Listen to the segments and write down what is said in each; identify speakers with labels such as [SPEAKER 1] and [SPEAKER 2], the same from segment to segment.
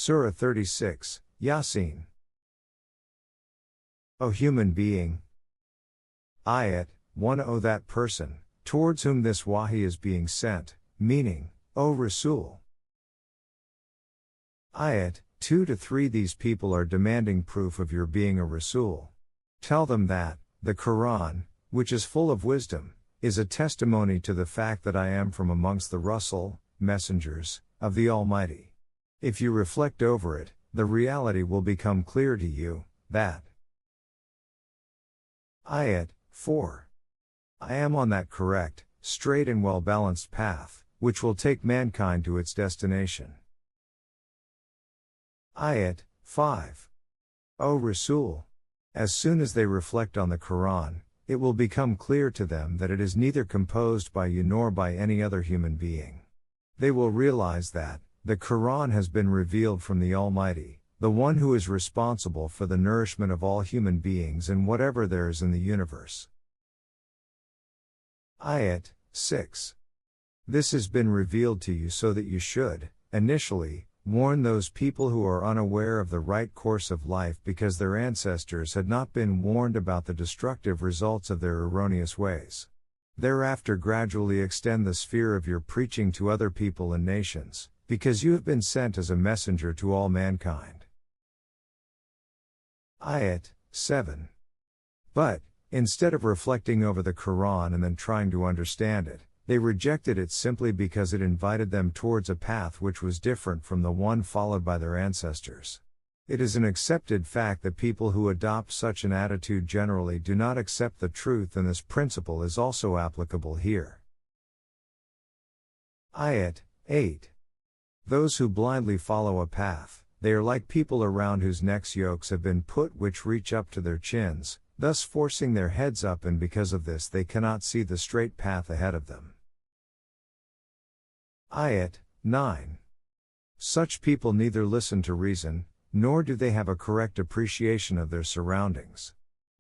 [SPEAKER 1] Surah 36, Yaa-Seen. O human being. Ayat 1. O that person, towards whom this wahi is being sent, meaning, O Rasul. Ayat 2-3. These people are demanding proof of your being a Rasul. Tell them that, the Qur'an, which is full of wisdom, is a testimony to the fact that I am from amongst the Rasul, messengers, of the Almighty. If you reflect over it, the reality will become clear to you, that. Ayat 4. I am on that correct, straight and well-balanced path, which will take mankind to its destination. Ayat 5. O Rasul. As soon as they reflect on the Qur'an, it will become clear to them that it is neither composed by you nor by any other human being. They will realize that, the Qur'an has been revealed from the Almighty, the one who is responsible for the nourishment of all human beings and whatever there is in the universe. Ayat 6. This has been revealed to you so that you should, initially, warn those people who are unaware of the right course of life because their ancestors had not been warned about the destructive results of their erroneous ways. Thereafter gradually extend the sphere of your preaching to other people and nations, because you have been sent as a messenger to all mankind. Ayat 7. But, instead of reflecting over the Qur'an and then trying to understand it, they rejected it simply because it invited them towards a path which was different from the one followed by their ancestors. It is an accepted fact that people who adopt such an attitude generally do not accept the truth, and this principle is also applicable here. Ayat 8. Those who blindly follow a path, they are like people around whose necks yokes have been put which reach up to their chins, thus forcing their heads up, and because of this they cannot see the straight path ahead of them. Ayat 9. Such people neither listen to reason, nor do they have a correct appreciation of their surroundings.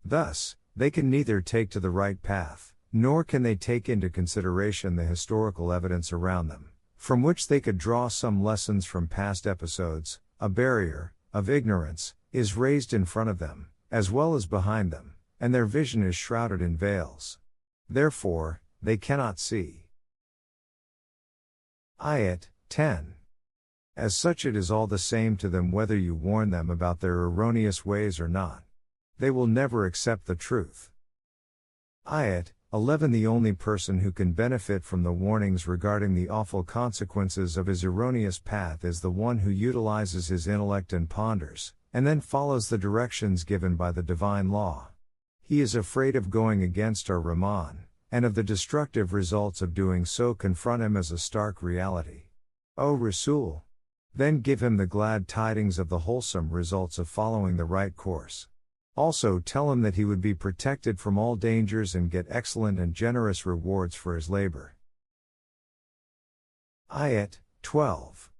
[SPEAKER 1] Thus, they can neither take to the right path, nor can they take into consideration the historical evidence around them, from which they could draw some lessons from past episodes. A barrier, of ignorance, is raised in front of them, as well as behind them, and their vision is shrouded in veils. Therefore, they cannot see. Ayat 10. As such, it is all the same to them whether you warn them about their erroneous ways or not. They will never accept the truth. Ayat 11. The only person who can benefit from the warnings regarding the awful consequences of his erroneous path is the one who utilizes his intellect and ponders, and then follows the directions given by the divine law. He is afraid of going against our Rahman, and of the destructive results of doing so confront him as a stark reality. O Rasul. Then give him the glad tidings of the wholesome results of following the right course. Also tell him that he would be protected from all dangers and get excellent and generous rewards for his labor. Ayat 12.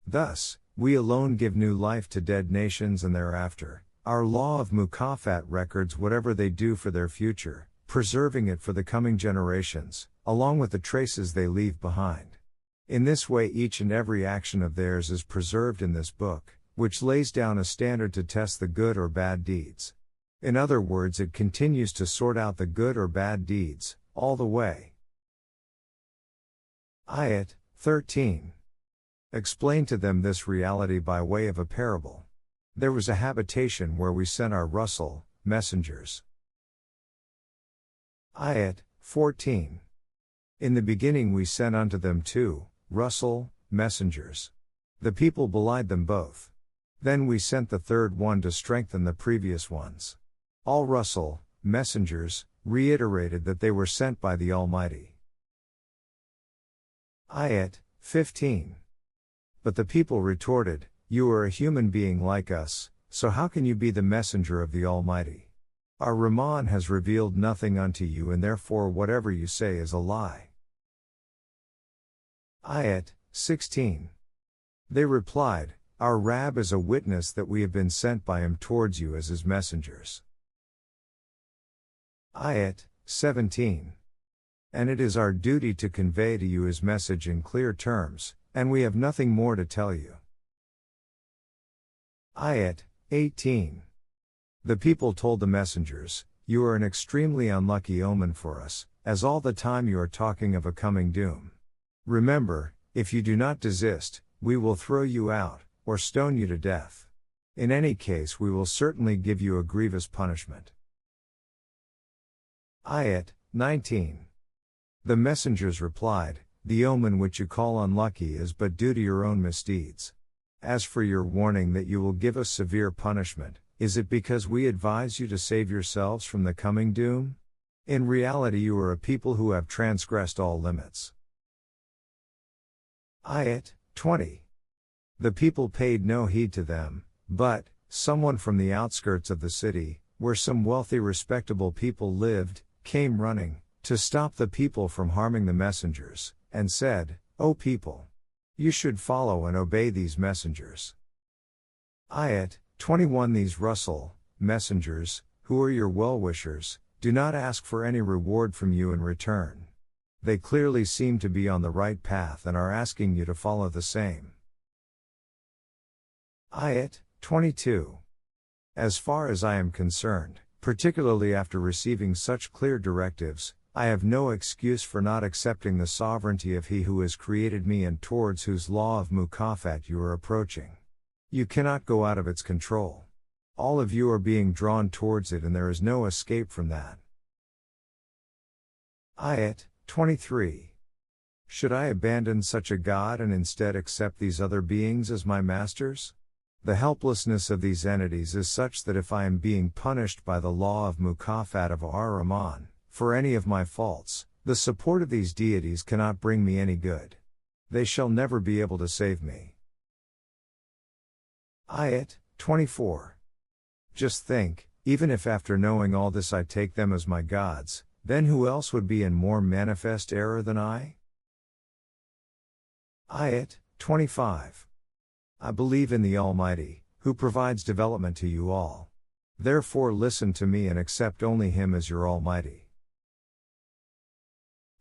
[SPEAKER 1] Thus, we alone give new life to dead nations, and thereafter, our law of Mukafat records whatever they do for their future, preserving it for the coming generations, along with the traces they leave behind. In this way each and every action of theirs is preserved in this book, which lays down a standard to test the good or bad deeds. In other words, it continues to sort out the good or bad deeds, all the way. Ayat 13. Explain to them this reality by way of a parable. There was a habitation where we sent our Rasul, messengers. Ayat 14. In the beginning we sent unto them two, Rasul, messengers. The people belied them both. Then we sent the third one to strengthen the previous ones. All Rasul, messengers, reiterated that they were sent by the Almighty. Ayat 15. But the people retorted, You are a human being like us, so how can you be the messenger of the Almighty? Our Rahman has revealed nothing unto you, and therefore whatever you say is a lie. Ayat 16. They replied, Our Rabb is a witness that we have been sent by him towards you as his messengers. Ayat 17. And it is our duty to convey to you his message in clear terms, and we have nothing more to tell you. Ayat 18. The people told the messengers, "You are an extremely unlucky omen for us, as all the time you are talking of a coming doom. Remember, if you do not desist, we will throw you out, or stone you to death. In any case we will certainly give you a grievous punishment." Ayat 19. The messengers replied, "The omen which you call unlucky is but due to your own misdeeds. As for your warning that you will give us severe punishment, is it because we advise you to save yourselves from the coming doom? In reality you are a people who have transgressed all limits." Ayat 20. The people paid no heed to them, but someone from the outskirts of the city, where some wealthy respectable people lived, came running to stop the people from harming the messengers, and said, "O people! You should follow and obey these messengers." Ayat 21. These Rusul, messengers, who are your well-wishers, do not ask for any reward from you in return. They clearly seem to be on the right path and are asking you to follow the same. Ayat 22. As far as I am concerned, particularly after receiving such clear directives, I have no excuse for not accepting the sovereignty of He who has created me and towards whose law of mukafat you are approaching. You cannot go out of its control. All of you are being drawn towards it and there is no escape from that. Ayat 23. Should I abandon such a God and instead accept these other beings as my masters? The helplessness of these entities is such that if I am being punished by the law of mukafat of Ar-Rahman, for any of my faults, the support of these deities cannot bring me any good. They shall never be able to save me. Ayat 24. Just think, even if after knowing all this I take them as my gods, then who else would be in more manifest error than I? Ayat 25. I believe in the Almighty, who provides development to you all. Therefore listen to me and accept only Him as your Almighty.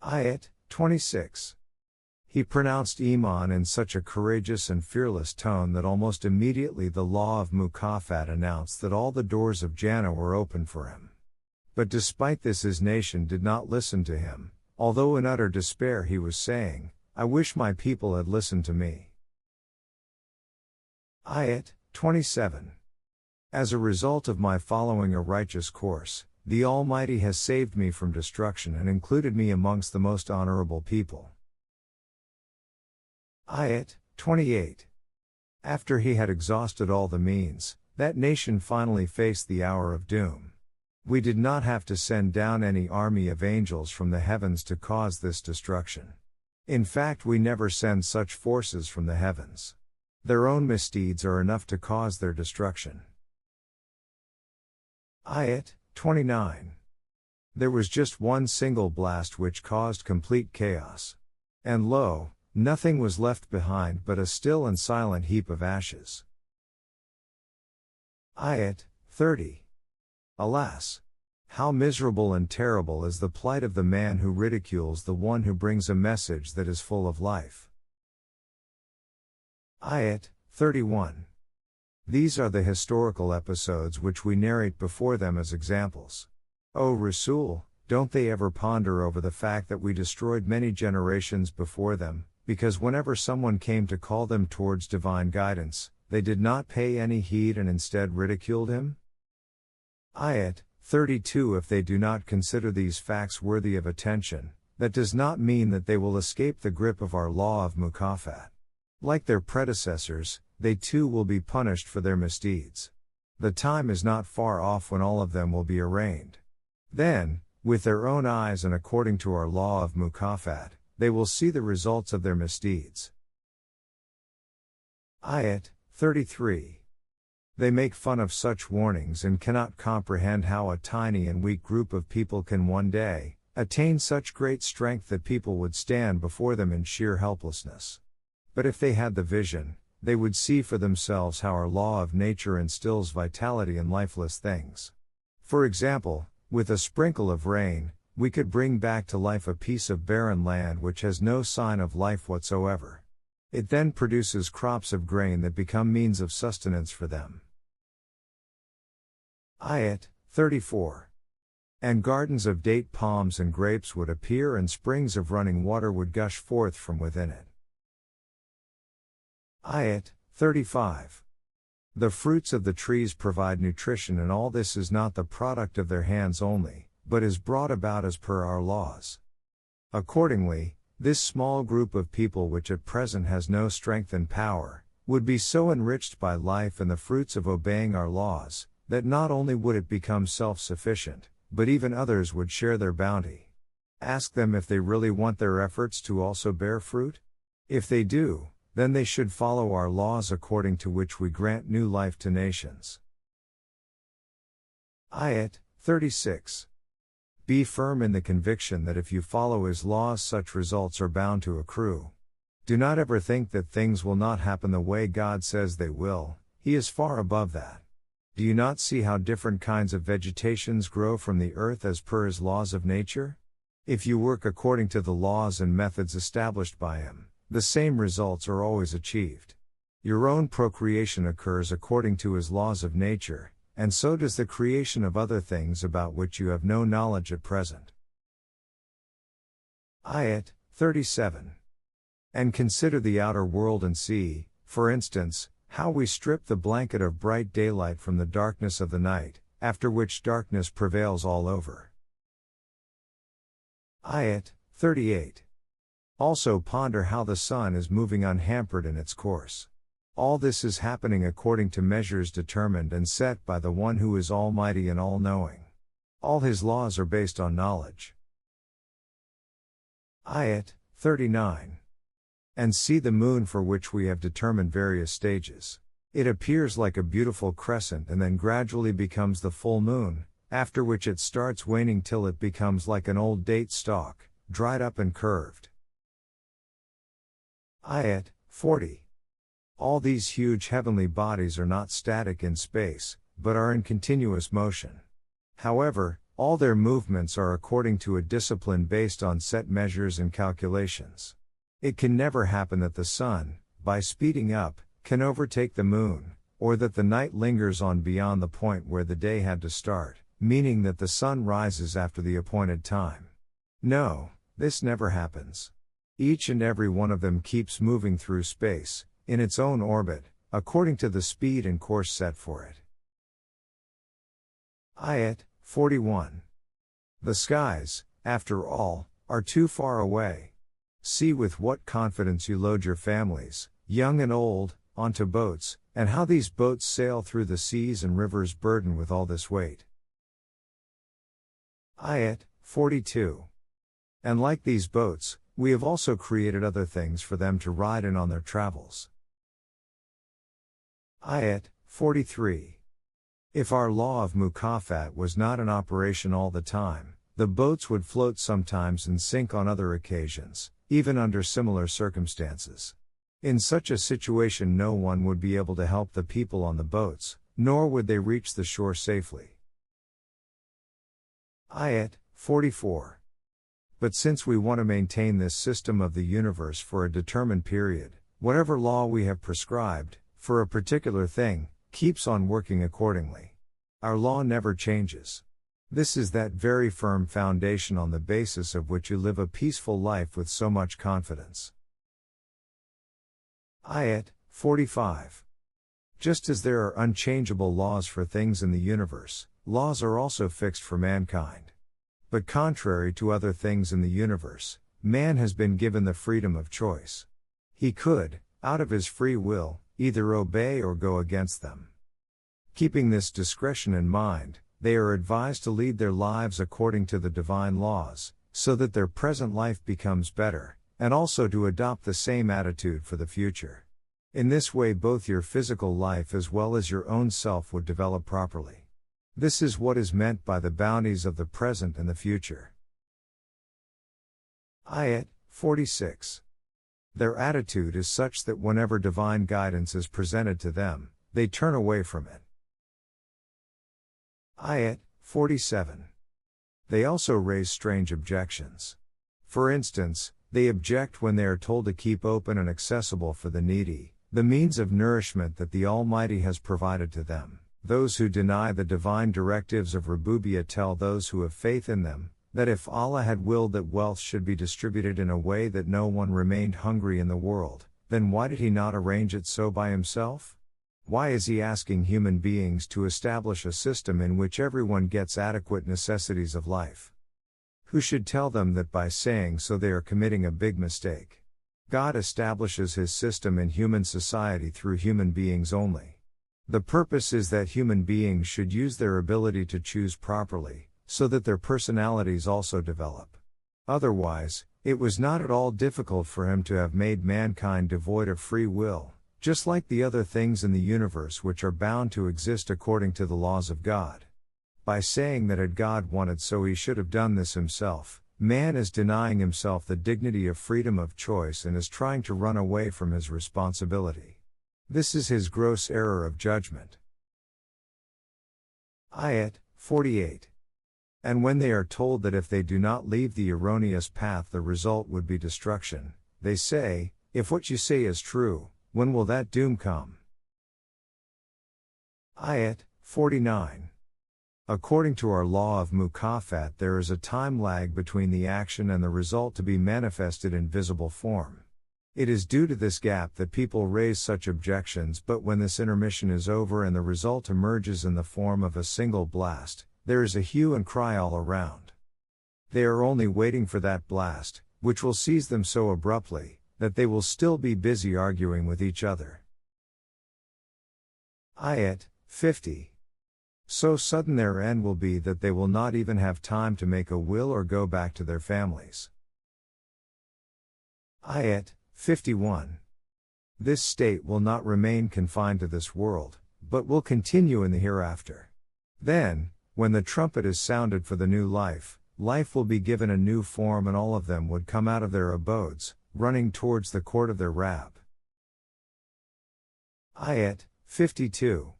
[SPEAKER 1] Ayat 26. He pronounced Iman in such a courageous and fearless tone that almost immediately the law of mukafat announced that all the doors of Jannah were open for him. But despite this his nation did not listen to him, although in utter despair he was saying, "I wish my people had listened to me." Ayat 27. As a result of my following a righteous course, the Almighty has saved me from destruction and included me amongst the most honorable people. Ayat 28. After he had exhausted all the means, that nation finally faced the hour of doom. We did not have to send down any army of angels from the heavens to cause this destruction. In fact, we never send such forces from the heavens. Their own misdeeds are enough to cause their destruction. Ayat 29. There was just one single blast which caused complete chaos. And lo, nothing was left behind but a still and silent heap of ashes. Ayat 30. Alas! How miserable and terrible is the plight of the man who ridicules the one who brings a message that is full of life. Ayat 31. These are the historical episodes which we narrate before them as examples. O Rasul, don't they ever ponder over the fact that we destroyed many generations before them, because whenever someone came to call them towards divine guidance, they did not pay any heed and instead ridiculed him? Ayat 32. If they do not consider these facts worthy of attention, that does not mean that they will escape the grip of our law of mukafat. Like their predecessors, they too will be punished for their misdeeds. The time is not far off when all of them will be arraigned. Then, with their own eyes and according to our law of mukafat, they will see the results of their misdeeds. Ayat 33. They make fun of such warnings and cannot comprehend how a tiny and weak group of people can one day attain such great strength that people would stand before them in sheer helplessness. But if they had the vision, they would see for themselves how our law of nature instills vitality in lifeless things. For example, with a sprinkle of rain, we could bring back to life a piece of barren land which has no sign of life whatsoever. It then produces crops of grain that become means of sustenance for them. Ayat 34. And gardens of date palms and grapes would appear, and springs of running water would gush forth from within it. Ayat 35. The fruits of the trees provide nutrition, and all this is not the product of their hands only, but is brought about as per our laws. Accordingly, this small group of people, which at present has no strength and power, would be so enriched by life and the fruits of obeying our laws, that not only would it become self-sufficient, but even others would share their bounty. Ask them if they really want their efforts to also bear fruit? If they do, then they should follow our laws, according to which we grant new life to nations. Ayat 36. Be firm in the conviction that if you follow His laws, such results are bound to accrue. Do not ever think that things will not happen the way God says they will. He is far above that. Do you not see how different kinds of vegetations grow from the earth as per His laws of nature? If you work according to the laws and methods established by Him, the same results are always achieved. Your own procreation occurs according to His laws of nature, and so does the creation of other things about which you have no knowledge at present. Ayat 37. And consider the outer world and see, for instance, how we strip the blanket of bright daylight from the darkness of the night, after which darkness prevails all over. Ayat 38. Also ponder how the sun is moving unhampered in its course. All this is happening according to measures determined and set by the One who is almighty and all-knowing. All His laws are based on knowledge. Ayat 39. And see the moon, for which we have determined various stages. It appears like a beautiful crescent and then gradually becomes the full moon, after which it starts waning till it becomes like an old date stalk, dried up and curved. Ayat 40. All these huge heavenly bodies are not static in space, but are in continuous motion. However, all their movements are according to a discipline based on set measures and calculations. It can never happen that the sun, by speeding up, can overtake the moon, or that the night lingers on beyond the point where the day had to start, meaning that the sun rises after the appointed time. No, this never happens. Each and every one of them keeps moving through space, in its own orbit, according to the speed and course set for it. Ayat 41. The skies, after all, are too far away. See with what confidence you load your families, young and old, onto boats, and how these boats sail through the seas and rivers burdened with all this weight. Ayat 42. And like these boats, we have also created other things for them to ride in on their travels. Ayat 43. If our law of mukafat was not in operation all the time, the boats would float sometimes and sink on other occasions, even under similar circumstances. In such a situation no one would be able to help the people on the boats, nor would they reach the shore safely. Ayat 44. But since we want to maintain this system of the universe for a determined period, whatever law we have prescribed, for a particular thing, keeps on working accordingly. Our law never changes. This is that very firm foundation on the basis of which you live a peaceful life with so much confidence. Ayat 45. Just as there are unchangeable laws for things in the universe, laws are also fixed for mankind. But contrary to other things in the universe, man has been given the freedom of choice. He could, out of his free will, either obey or go against them. Keeping this discretion in mind, they are advised to lead their lives according to the divine laws, so that their present life becomes better, and also to adopt the same attitude for the future. In this way both your physical life as well as your own self would develop properly. This is what is meant by the bounties of the present and the future. Ayat 46. Their attitude is such that whenever divine guidance is presented to them, they turn away from it. Ayat 47. They also raise strange objections. For instance, they object when they are told to keep open and accessible for the needy, the means of nourishment that the Almighty has provided to them, Those who deny the divine directives of Rububiyyah tell those who have faith in them, that if Allah had willed that wealth should be distributed in a way that no one remained hungry in the world, then why did He not arrange it so by Himself? Why is He asking human beings to establish a system in which everyone gets adequate necessities of life? Who should tell them that by saying so they are committing a big mistake? God establishes His system in human society through human beings only. The purpose is that human beings should use their ability to choose properly, so that their personalities also develop. Otherwise, it was not at all difficult for Him to have made mankind devoid of free will, just like the other things in the universe which are bound to exist according to the laws of God. By saying that had God wanted so He should have done this Himself, man is denying himself the dignity of freedom of choice and is trying to run away from his responsibility. This is his gross error of judgment. Ayat 48. And when they are told that if they do not leave the erroneous path the result would be destruction, they say, if what you say is true, when will that doom come? Ayat 49. According to our law of mukafat there is a time lag between the action and the result to be manifested in visible form. It is due to this gap that people raise such objections, but when this intermission is over and the result emerges in the form of a single blast, there is a hue and cry all around. They are only waiting for that blast, which will seize them so abruptly, that they will still be busy arguing with each other. Ayat 50. So sudden their end will be that they will not even have time to make a will or go back to their families. Ayat 51. This state will not remain confined to this world, but will continue in the hereafter. Then, when the trumpet is sounded for the new life, life will be given a new form and all of them would come out of their abodes, running towards the court of their Rabb. Ayat 52.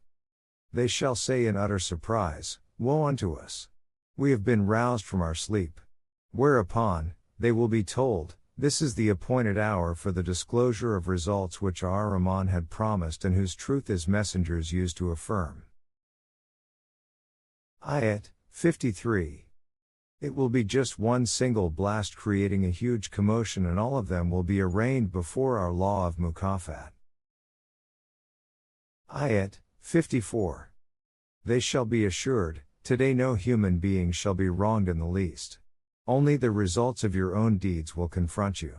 [SPEAKER 1] They shall say in utter surprise, woe unto us! We have been roused from our sleep. Whereupon, they will be told, this is the appointed hour for the disclosure of results which our Rahman had promised and whose truth His messengers used to affirm. Ayat 53. It will be just one single blast creating a huge commotion and all of them will be arraigned before our law of mukafat. Ayat 54. They shall be assured, today no human being shall be wronged in the least. Only the results of your own deeds will confront you.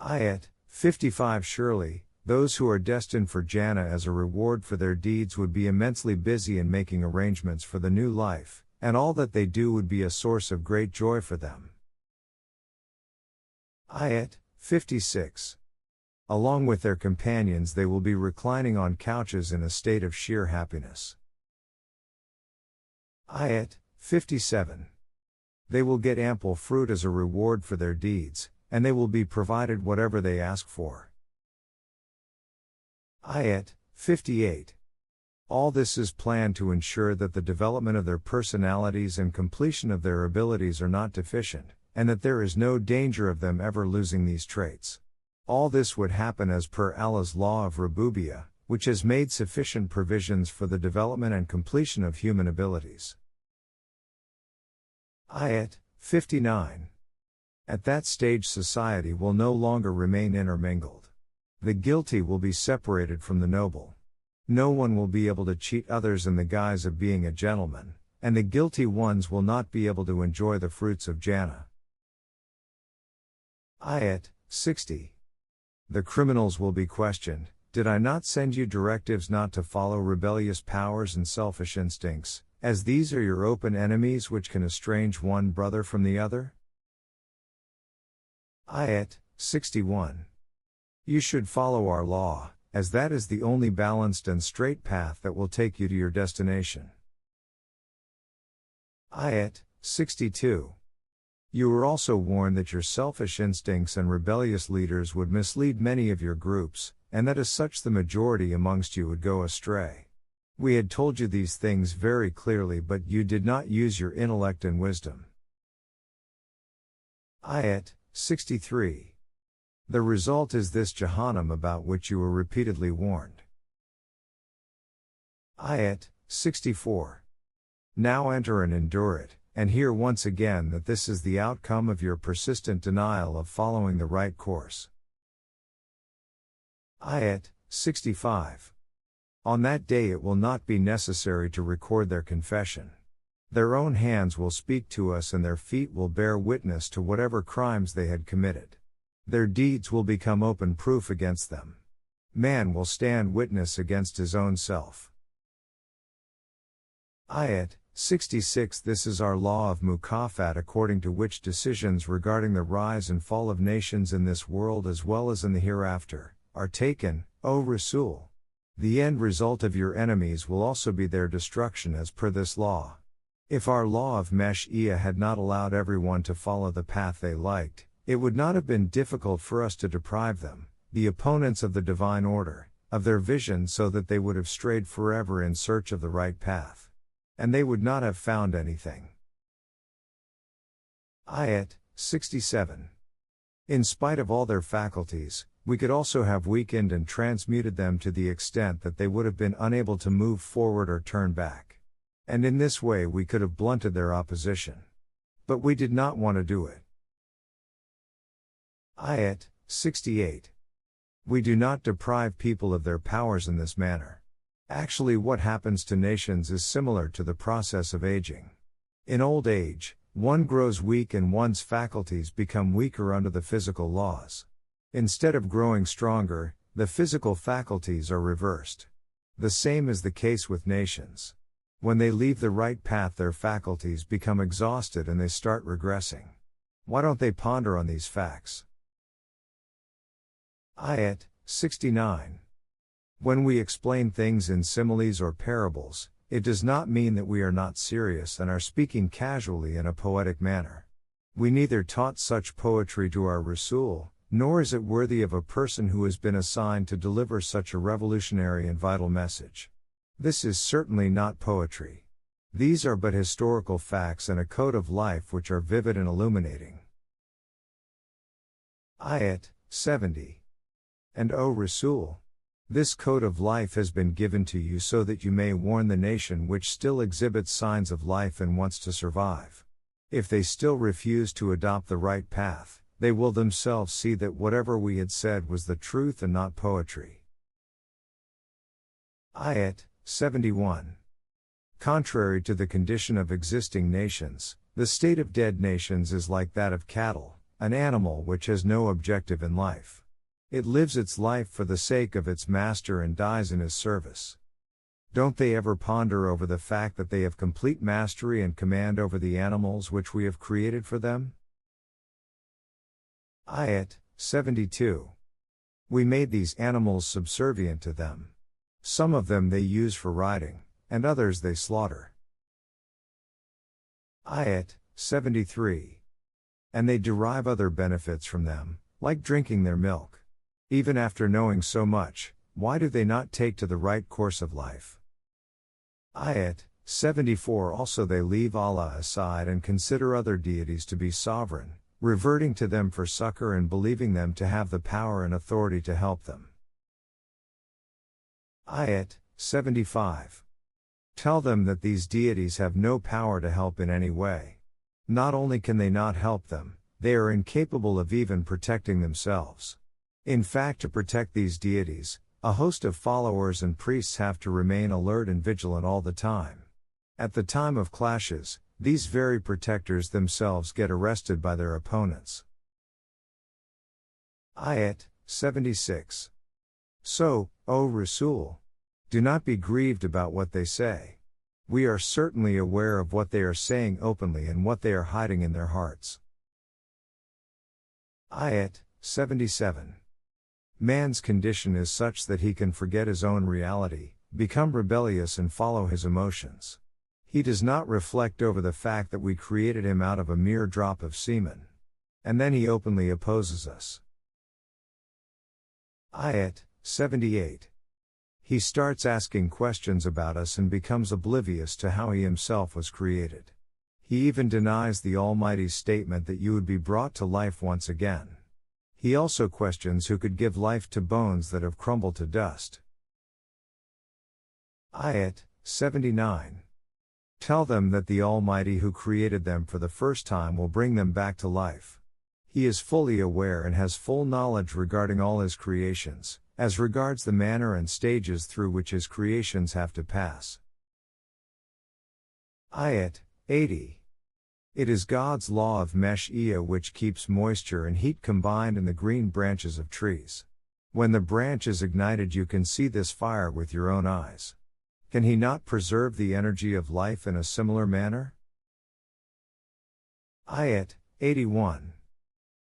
[SPEAKER 1] Ayat 55. Surely, those who are destined for Jannah as a reward for their deeds would be immensely busy in making arrangements for the new life, and all that they do would be a source of great joy for them. Ayat 56. Along with their companions they will be reclining on couches in a state of sheer happiness. Ayat 57. They will get ample fruit as a reward for their deeds, and they will be provided whatever they ask for. Ayat 58. All this is planned to ensure that the development of their personalities and completion of their abilities are not deficient, and that there is no danger of them ever losing these traits. All this would happen as per Allah's law of Rububiyyah, which has made sufficient provisions for the development and completion of human abilities. Ayat 59. At that stage society will no longer remain intermingled. The guilty will be separated from the noble. No one will be able to cheat others in the guise of being a gentleman, and the guilty ones will not be able to enjoy the fruits of Jannah. Ayat 60. The criminals will be questioned, did I not send you directives not to follow rebellious powers and selfish instincts, as these are your open enemies which can estrange one brother from the other? Ayat 61. You should follow our law, as that is the only balanced and straight path that will take you to your destination. Ayat 62. You were also warned that your selfish instincts and rebellious leaders would mislead many of your groups, and that as such the majority amongst you would go astray. We had told you these things very clearly, but you did not use your intellect and wisdom. Ayat 63. The result is this Jahannam about which you were repeatedly warned. Ayat 64. Now enter and endure it, and hear once again that this is the outcome of your persistent denial of following the right course. Ayat 65. On that day it will not be necessary to record their confession. Their own hands will speak to us and their feet will bear witness to whatever crimes they had committed. Their deeds will become open proof against them. Man will stand witness against his own self. Ayat 66. This is our law of mukafat, according to which decisions regarding the rise and fall of nations in this world as well as in the hereafter are taken, O Rasul. The end result of your enemies will also be their destruction as per this law. If our law of Mash'iyah had not allowed everyone to follow the path they liked, it would not have been difficult for us to deprive them, the opponents of the divine order, of their vision so that they would have strayed forever in search of the right path. And they would not have found anything. Ayat 67. In spite of all their faculties, we could also have weakened and transmuted them to the extent that they would have been unable to move forward or turn back. And in this way we could have blunted their opposition. But we did not want to do it. Ayat 68. We do not deprive people of their powers in this manner. Actually, what happens to nations is similar to the process of aging. In old age, one grows weak and one's faculties become weaker under the physical laws. Instead of growing stronger, the physical faculties are reversed. The same is the case with nations. When they leave the right path, their faculties become exhausted and they start regressing. Why don't they ponder on these facts? Ayat 69. When we explain things in similes or parables, it does not mean that we are not serious and are speaking casually in a poetic manner. We neither taught such poetry to our Rasul, nor is it worthy of a person who has been assigned to deliver such a revolutionary and vital message. This is certainly not poetry. These are but historical facts and a code of life which are vivid and illuminating. Ayat 70. And O Rasul, this code of life has been given to you so that you may warn the nation which still exhibits signs of life and wants to survive. If they still refuse to adopt the right path, they will themselves see that whatever we had said was the truth and not poetry. Ayat 71. Contrary to the condition of existing nations, the state of dead nations is like that of cattle, an animal which has no objective in life. It lives its life for the sake of its master and dies in his service. Don't they ever ponder over the fact that they have complete mastery and command over the animals which we have created for them? Ayat 72. We made these animals subservient to them. Some of them they use for riding, and others they slaughter. Ayat 73. And they derive other benefits from them, like drinking their milk. Even after knowing so much, why do they not take to the right course of life? Ayat 74. Also they leave Allah aside and consider other deities to be sovereign, reverting to them for succor and believing them to have the power and authority to help them. Ayat 75. Tell them that these deities have no power to help in any way. Not only can they not help them, they are incapable of even protecting themselves. In fact, to protect these deities, a host of followers and priests have to remain alert and vigilant all the time. At the time of clashes, these very protectors themselves get arrested by their opponents. Ayat 76. So, O Rasul, do not be grieved about what they say. We are certainly aware of what they are saying openly and what they are hiding in their hearts. Ayat 77. Man's condition is such that he can forget his own reality, become rebellious and follow his emotions. He does not reflect over the fact that we created him out of a mere drop of semen. And then he openly opposes us. Ayat 78. He starts asking questions about us and becomes oblivious to how he himself was created. He even denies the Almighty's statement that you would be brought to life once again. He also questions who could give life to bones that have crumbled to dust. Ayat 79. Tell them that the Almighty who created them for the first time will bring them back to life. He is fully aware and has full knowledge regarding all his creations, as regards the manner and stages through which his creations have to pass. Ayat 80. It is God's law of Mesh'iyah which keeps moisture and heat combined in the green branches of trees. When the branch is ignited you can see this fire with your own eyes. Can he not preserve the energy of life in a similar manner? Ayat 81.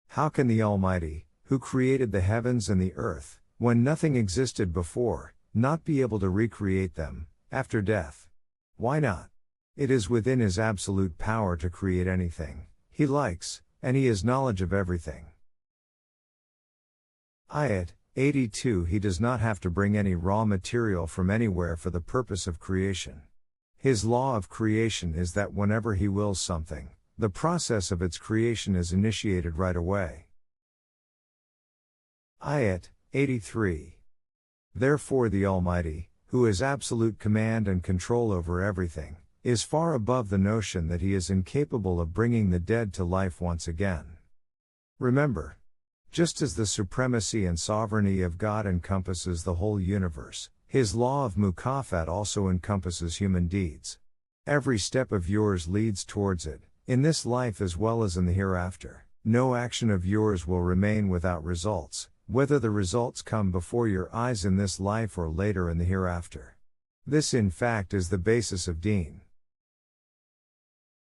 [SPEAKER 1] How can the Almighty, who created the heavens and the earth, when nothing existed before, not be able to recreate them, after death? Why not? It is within his absolute power to create anything he likes, and he has knowledge of everything. Ayat 82. He does not have to bring any raw material from anywhere for the purpose of creation. His law of creation is that whenever he wills something, the process of its creation is initiated right away. Ayat 83. Therefore the Almighty, who has absolute command and control over everything, is far above the notion that he is incapable of bringing the dead to life once again. Remember, just as the supremacy and sovereignty of God encompasses the whole universe, his law of mukafat also encompasses human deeds. Every step of yours leads towards it, in this life as well as in the hereafter. No action of yours will remain without results, whether the results come before your eyes in this life or later in the hereafter. This in fact is the basis of Deen.